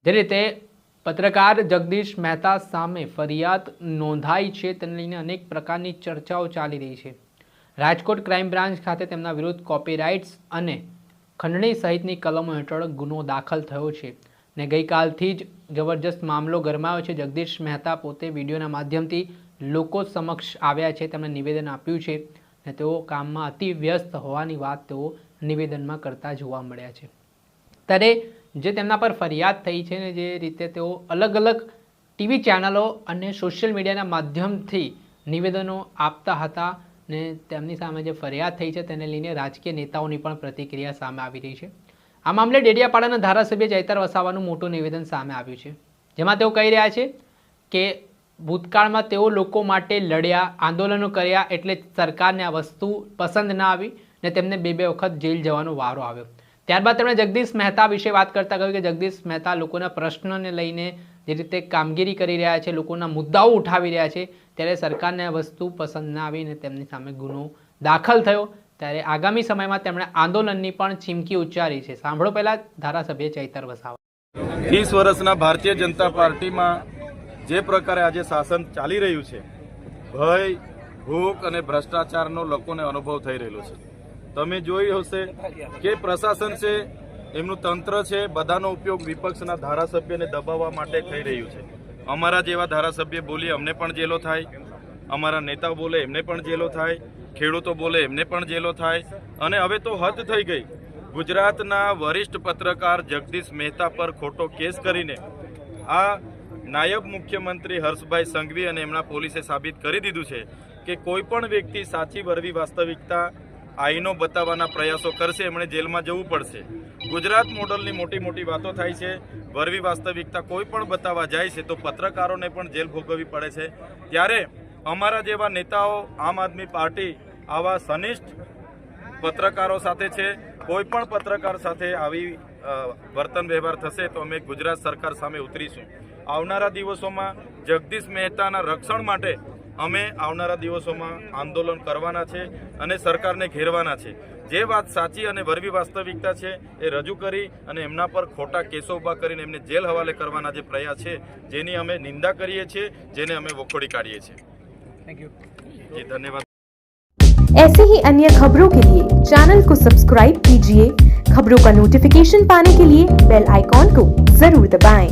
જે રીતે પત્રકાર જગદીશ મહેતા સામે ફરિયાદ નોંધાઈ છે તેને લઈને અનેક પ્રકારની ચર્ચાઓ ચાલી રહી છે। રાજકોટ ક્રાઇમ બ્રાન્ચ ખાતે તેમના વિરુદ્ધ કોપીરાઇટ્સ અને ખંડણી સહિતની કલમો હેઠળ ગુનો દાખલ થયો છે ને ગઈકાલથી જ જબરજસ્ત મામલો ગરમાયો છે। જગદીશ મહેતા પોતે વિડીયોના માધ્યમથી લોકો સમક્ષ આવ્યા છે, તેમણે નિવેદન આપ્યું છે ને તેઓ કામમાં અતિ વ્યસ્ત હોવાની વાત તેઓ નિવેદનમાં કરતા જોવા મળ્યા છે। ત્યારે જે તેમના પર ફરિયાદ થઈ છે ને જે રીતે તેઓ અલગ અલગ ટીવી ચેનલો અને સોશિયલ મીડિયાના માધ્યમથી નિવેદનો આપતા હતા ને તેમની સામે જે ફરિયાદ થઈ છે તેને લઈને રાજકીય નેતાઓની પણ પ્રતિક્રિયા સામે આવી રહી છે। આ મામલે ડેડિયાપાડાના ધારાસભ્ય ચૈતર વસાવાનું મોટું નિવેદન સામે આવ્યું છે, જેમાં તેઓ કહી રહ્યા છે કે ભૂતકાળમાં તેઓ લોકો માટે લડ્યા, આંદોલનો કર્યા, એટલે સરકારને આ વસ્તુ પસંદ ના આવી ને તેમને બે વખત જેલ જવાનો વારો આવ્યો। ત્યારબાદ તેમણે જગદીશ મહેતા વિશે વાત કરતા કહ્યું કે જગદીશ મહેતા લોકોના પ્રશ્નોને લઈને જે રીતે કામગીરી કરી રહ્યા છે, લોકોના મુદ્દાઓ ઉઠાવી રહ્યા છે, ત્યારે સરકારને આ વસ્તુ પસંદ ના આવીને તેમની સામે ગુનો દાખલ થયો। ત્યારે આગામી સમયમાં તેમણે આંદોલનની પણ ચીમકી ઉચ્ચારી છે। સાંભળો પહેલા ધારાસભ્ય ચૈતર વસાવા। 30 વર્ષના ભારતીય જનતા પાર્ટીમાં જે પ્રકારે આજે શાસન ચાલી રહ્યું છે, ભય, ભૂખ અને ભ્રષ્ટાચારનો લોકોને અનુભવ થઈ રહેલો છે। તમે જોયું હશે કે પ્રશાસન છે, એમનું તંત્ર છે, બધાનો ઉપયોગ વિપક્ષના ધારાસભ્યને દબાવવા માટે થઈ રહ્યું છે। અમારા જેવા ધારાસભ્ય બોલીએ અમને પણ જેલો થાય, અમારા નેતાઓ બોલે એમને પણ જેલો થાય, ખેડૂતો બોલે એમને પણ જેલો થાય, અને હવે તો હદ થઈ ગઈ। ગુજરાતના વરિષ્ઠ પત્રકાર જગદીશ મહેતા પર ખોટો કેસ કરીને આ નાયબ મુખ્યમંત્રી હર્ષભાઈ સંઘવી અને એમના પોલીસે સાબિત કરી દીધું છે કે કોઈ પણ વ્યક્તિ સાચી વરવી વાસ્તવિકતા આઈનો બતાવવાના પ્રયાસો કરશે એમણે જેલમાં જવું પડશે। ગુજરાત મોડલની મોટી મોટી વાતો થાય છે, વરવી વાસ્તવિકતા કોઈ પણ બતાવવા જાય છે તો પત્રકારોને પણ જેલ ભોગવવી પડે છે। ત્યારે અમારા જેવા નેતાઓ, આમ આદમી પાર્ટી આવા સનિષ્ઠ પત્રકારો સાથે છે। કોઈ પણ પત્રકાર સાથે આવી વર્તન વ્યવહાર થશે તો અમે ગુજરાત સરકાર સામે ઉતરીશું। આવનારા દિવસોમાં જગદીશ મહેતાના રક્ષણ માટે અમે આવનારા દિવસોમાં આંદોલન કરવાના છે અને સરકારને ઘેરવાના છે। જે વાત સાચી અને વરવી વાસ્તવિકતા છે એ રજૂ કરી અને એમના પર ખોટા કેસો ઉભા કરીને એમને જેલ હવાલે કરવાના જે પ્રયાસ છે જેની અમે નિંદા કરીએ છીએ, જેને અમે વખોડી કાઢીએ છીએ। થેન્ક યુ જી, ધન્યવાદ। ऐसे ही अन्य खबरों के लिए चैनल को सब्सक्राइब कीजिए। खबरों का नोटिफिकेशन पाने के लिए बेल आइकॉन को जरूर दबाएं।